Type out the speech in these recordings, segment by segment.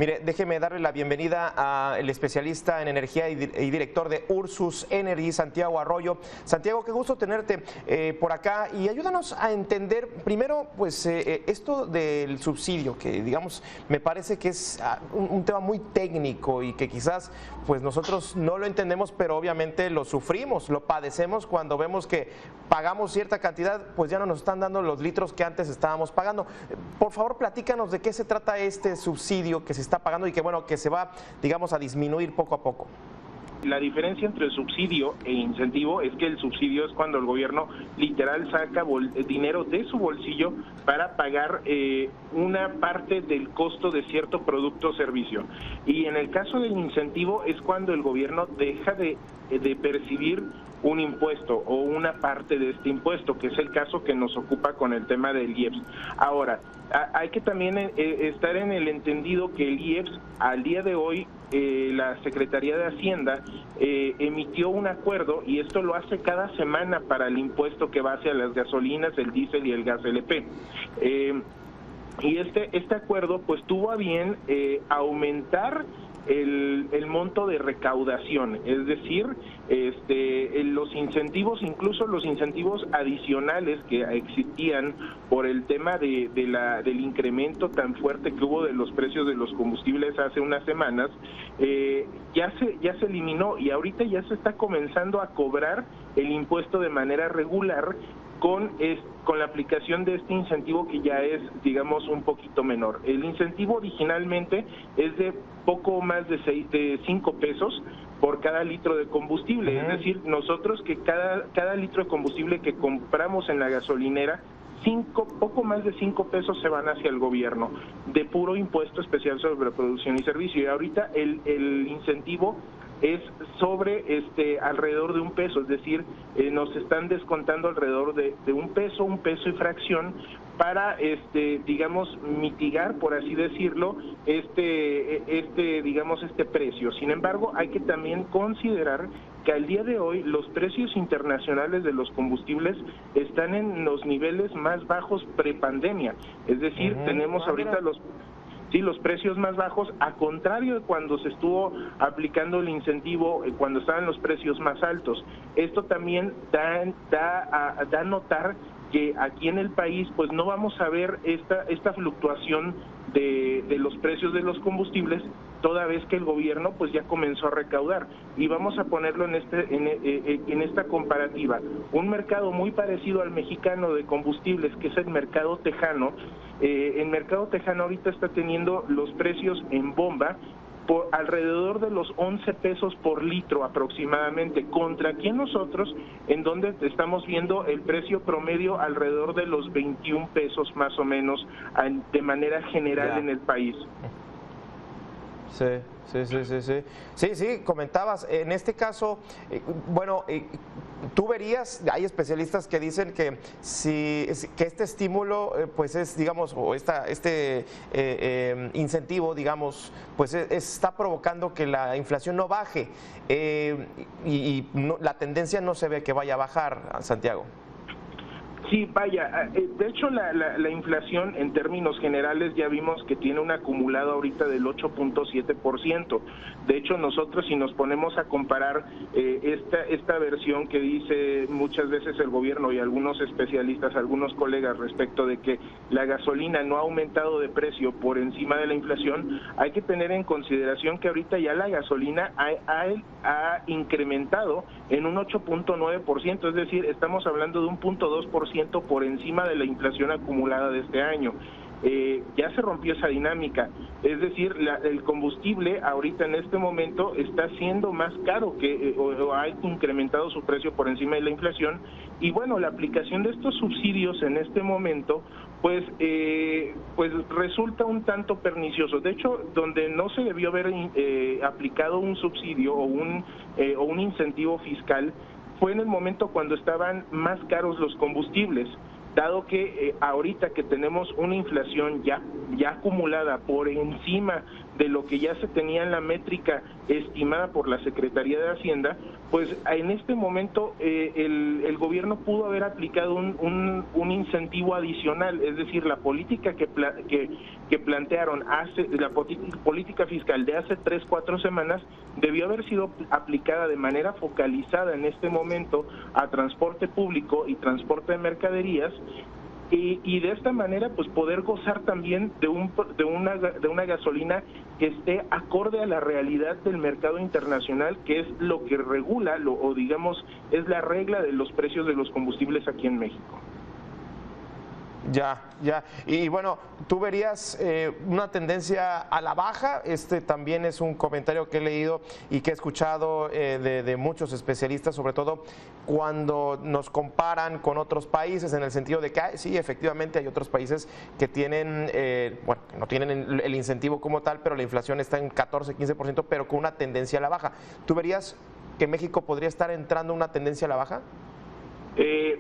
Mire, déjeme darle la bienvenida al especialista en energía y director de Ursus Energy, Santiago Arroyo. Santiago, qué gusto tenerte por acá y ayúdanos a entender primero, pues, esto del subsidio, que digamos, me parece que es un tema muy técnico y que quizás, pues, nosotros no lo entendemos, pero obviamente lo sufrimos, lo padecemos cuando vemos que pagamos cierta cantidad, pues ya no nos están dando los litros que antes estábamos pagando. Por favor, platícanos de qué se trata este subsidio que se está pagando y que, bueno, que se va, digamos, a disminuir poco a poco. La diferencia entre subsidio e incentivo es que el subsidio es cuando el gobierno literal saca dinero de su bolsillo para pagar una parte del costo de cierto producto o servicio. Y en el caso del incentivo es cuando el gobierno deja de percibir un impuesto o una parte de este impuesto, que es el caso que nos ocupa con el tema del IEPS. Ahora, hay que también estar en el entendido que el IEPS, al día de hoy, la Secretaría de Hacienda emitió un acuerdo, y esto lo hace cada semana para el impuesto que va hacia las gasolinas, el diésel y el gas LP. Y este acuerdo pues tuvo a bien aumentar el monto de recaudación, es decir, los incentivos, incluso los incentivos adicionales que existían por el tema del incremento tan fuerte que hubo de los precios de los combustibles hace unas semanas, ya se eliminó, y ahorita ya se está comenzando a cobrar el impuesto de manera regular con la aplicación de este incentivo, que ya es, digamos, un poquito menor. El incentivo originalmente es de poco más de 5 pesos por cada litro de combustible. Es decir, nosotros que cada litro de combustible que compramos en la gasolinera, poco más de 5 pesos se van hacia el gobierno, de puro impuesto especial sobre producción y servicio. Y ahorita el incentivo es sobre alrededor de 1 peso, es decir, nos están descontando alrededor de 1 peso y fracción para digamos, mitigar, por así decirlo, digamos, este precio. Sin embargo, hay que también considerar que al día de hoy los precios internacionales de los combustibles están en los niveles más bajos prepandemia, es decir, tenemos ahorita los precios más bajos, a contrario de cuando se estuvo aplicando el incentivo, cuando estaban los precios más altos. Esto también da a notar que aquí en el país pues no vamos a ver esta fluctuación de los precios de los combustibles, toda vez que el gobierno pues ya comenzó a recaudar. Y vamos a ponerlo en esta comparativa. Un mercado muy parecido al mexicano de combustibles, que es el mercado tejano. El mercado tejano ahorita está teniendo los precios en bomba por alrededor de los 11 pesos por litro aproximadamente, contra aquí nosotros, en donde estamos viendo el precio promedio alrededor de los 21 pesos más o menos de manera general en el país. Sí, comentabas, en este caso, bueno, tú verías, hay especialistas que dicen que que este estímulo, pues es, digamos, o este incentivo, digamos, pues está provocando que la inflación no baje, la tendencia no se ve que vaya a bajar, Santiago. Sí, vaya, de hecho la inflación en términos generales ya vimos que tiene un acumulado ahorita del 8.7%. De hecho, nosotros, si nos ponemos a comparar esta versión que dice muchas veces el gobierno y algunos especialistas, algunos colegas, respecto de que la gasolina no ha aumentado de precio por encima de la inflación, hay que tener en consideración que ahorita ya la gasolina ha incrementado en un 8.9%, es decir, estamos hablando de un 0.2% por encima de la inflación acumulada de este año. Ya se rompió esa dinámica, es decir, el combustible ahorita en este momento está siendo más caro o ha incrementado su precio por encima de la inflación, y bueno, la aplicación de estos subsidios en este momento pues resulta un tanto pernicioso. De hecho, donde no se debió haber aplicado un subsidio o un incentivo fiscal fue en el momento cuando estaban más caros los combustibles. dado que ahorita que tenemos una inflación ya acumulada por encima de lo que ya se tenía en la métrica estimada por la Secretaría de Hacienda, pues en este momento el gobierno pudo haber aplicado un incentivo adicional, es decir, la política que plantearon la política fiscal de hace 3-4 semanas debió haber sido aplicada de manera focalizada en este momento a transporte público y transporte de mercaderías, y de esta manera pues poder gozar también de una gasolina que esté acorde a la realidad del mercado internacional, que es lo que regula o digamos es la regla de los precios de los combustibles aquí en México. Ya. Y bueno, ¿tú verías una tendencia a la baja? Este también es un comentario que he leído y que he escuchado de muchos especialistas, sobre todo cuando nos comparan con otros países, en el sentido de que sí, efectivamente hay otros países que tienen, bueno, no tienen el incentivo como tal, pero la inflación está en 14-15%, pero con una tendencia a la baja. ¿Tú verías que México podría estar entrando en una tendencia a la baja?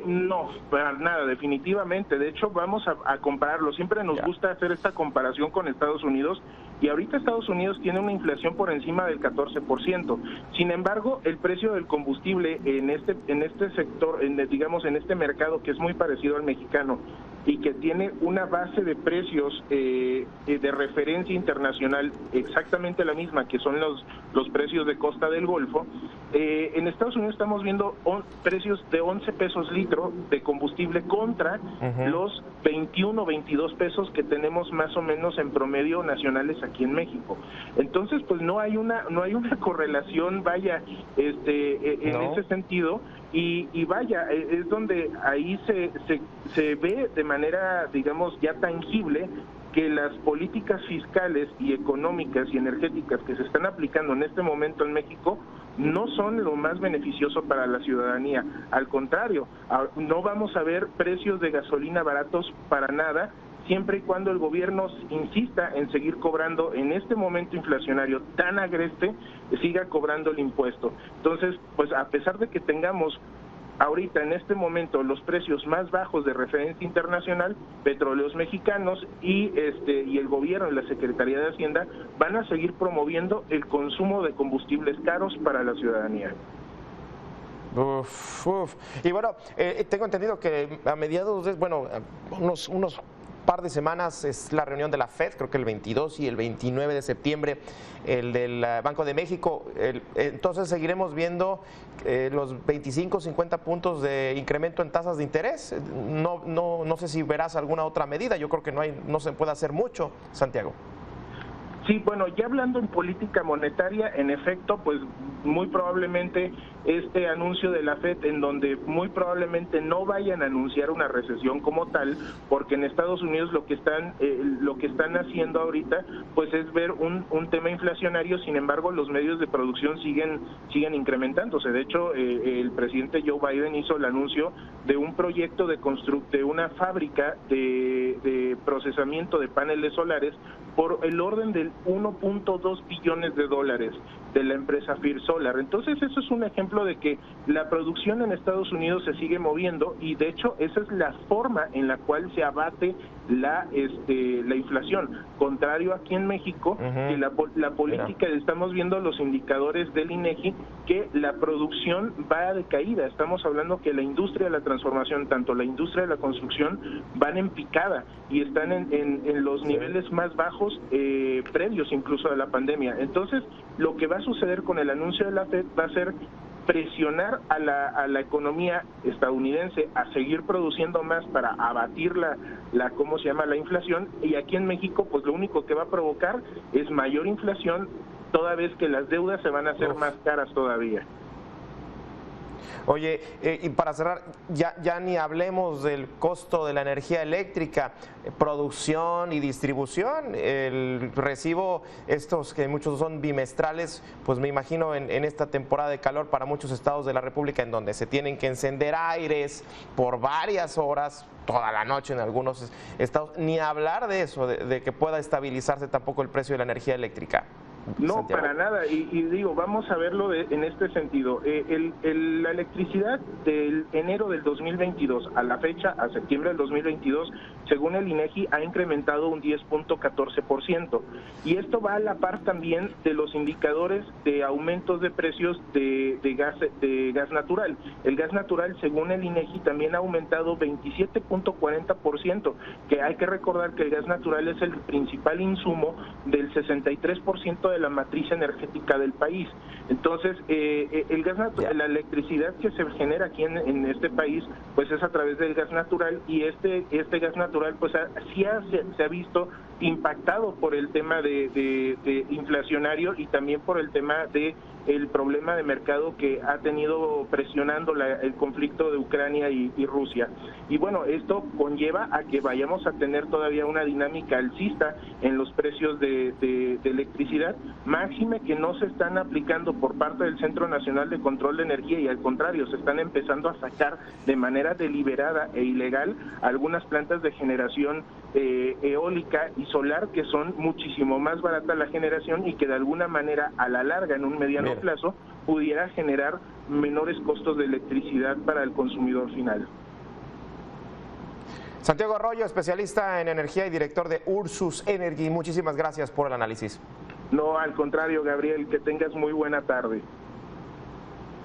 No, para nada, definitivamente. De hecho, vamos a compararlo. Siempre nos gusta hacer esta comparación con Estados Unidos, y ahorita Estados Unidos tiene una inflación por encima del 14%. Sin embargo, el precio del combustible en este sector, digamos en este mercado que es muy parecido al mexicano y que tiene una base de precios de referencia internacional exactamente la misma, que son los precios de Costa del Golfo, en Estados Unidos estamos viendo precios de 11 pesos litro de combustible contra los 21 o 22 pesos que tenemos más o menos en promedio nacionales aquí en México. Entonces, pues no hay una correlación, vaya, en ese sentido, y vaya, es donde ahí se ve de manera, digamos, ya tangible que las políticas fiscales y económicas y energéticas que se están aplicando en este momento en México no son lo más beneficioso para la ciudadanía. Al contrario, no vamos a ver precios de gasolina baratos para nada, siempre y cuando el gobierno insista en seguir cobrando en este momento inflacionario tan agreste, siga cobrando el impuesto. Entonces, pues a pesar de que tengamos ahorita en este momento los precios más bajos de referencia internacional, Petróleos Mexicanos y el gobierno y la Secretaría de Hacienda van a seguir promoviendo el consumo de combustibles caros para la ciudadanía. Y bueno, tengo entendido que a mediados de, unos par de semanas es la reunión de la FED, creo que el 22 y el 29 de septiembre, el del Banco de México. Entonces seguiremos viendo los 25-50 puntos de incremento en tasas de interés. No sé si verás alguna otra medida. Yo creo que no se puede hacer mucho, Santiago. Sí, bueno, ya hablando en política monetaria, en efecto, pues muy probablemente este anuncio de la FED, en donde muy probablemente no vayan a anunciar una recesión como tal, porque en Estados Unidos lo que están haciendo ahorita, pues es ver un tema inflacionario. Sin embargo, los medios de producción siguen incrementándose. De hecho, el presidente Joe Biden hizo el anuncio de un proyecto de una fábrica de procesamiento de paneles solares por el orden del 1.2 billones de dólares de la empresa First Solar. Entonces, eso es un ejemplo de que la producción en Estados Unidos se sigue moviendo, y de hecho esa es la forma en la cual se abate la inflación. Contrario aquí en México, que la política, estamos viendo los indicadores del INEGI, que la producción va de caída. Estamos hablando que la industria de la transformación, tanto la industria de la construcción, van en picada y están en los niveles más bajos previos incluso a la pandemia. Entonces, lo que va a suceder con el anuncio de la FED va a ser presionar a la economía estadounidense a seguir produciendo más para abatir la inflación, y aquí en México pues lo único que va a provocar es mayor inflación, toda vez que las deudas se van a hacer más caras todavía. Oye, y para cerrar, ya ni hablemos del costo de la energía eléctrica, producción y distribución. El recibo, estos que muchos son bimestrales, pues me imagino en esta temporada de calor para muchos estados de la República, en donde se tienen que encender aires por varias horas, toda la noche en algunos estados, ni hablar de eso, de que pueda estabilizarse tampoco el precio de la energía eléctrica. No, Santiago. para nada, y digo, vamos a verlo en este sentido. La electricidad del enero del 2022 a la fecha, a septiembre del 2022, según el INEGI, ha incrementado un 10.14%. Y esto va a la par también de los indicadores de aumentos de precios de gas natural. El gas natural, según el INEGI, también ha aumentado 27.40%, que hay que recordar que el gas natural es el principal insumo del 63% de la matriz energética del país. Entonces, el gas la electricidad que se genera aquí en este país, pues es a través del gas natural, y este gas natural, pues se ha visto impactado por el tema de inflacionario y también por el tema de el problema de mercado que ha tenido presionando el conflicto de Ucrania y Rusia. Y bueno, esto conlleva a que vayamos a tener todavía una dinámica alcista en los precios de electricidad, máxime que no se están aplicando por parte del Centro Nacional de Control de Energía, y al contrario, se están empezando a sacar de manera deliberada e ilegal algunas plantas de generación eólica y solar, que son muchísimo más baratas la generación y que de alguna manera a la larga, en un mediano plazo, pudiera generar menores costos de electricidad para el consumidor final. Santiago Arroyo, especialista en energía y director de Ursus Energy, muchísimas gracias por el análisis. No, al contrario, Gabriel, que tengas muy buena tarde.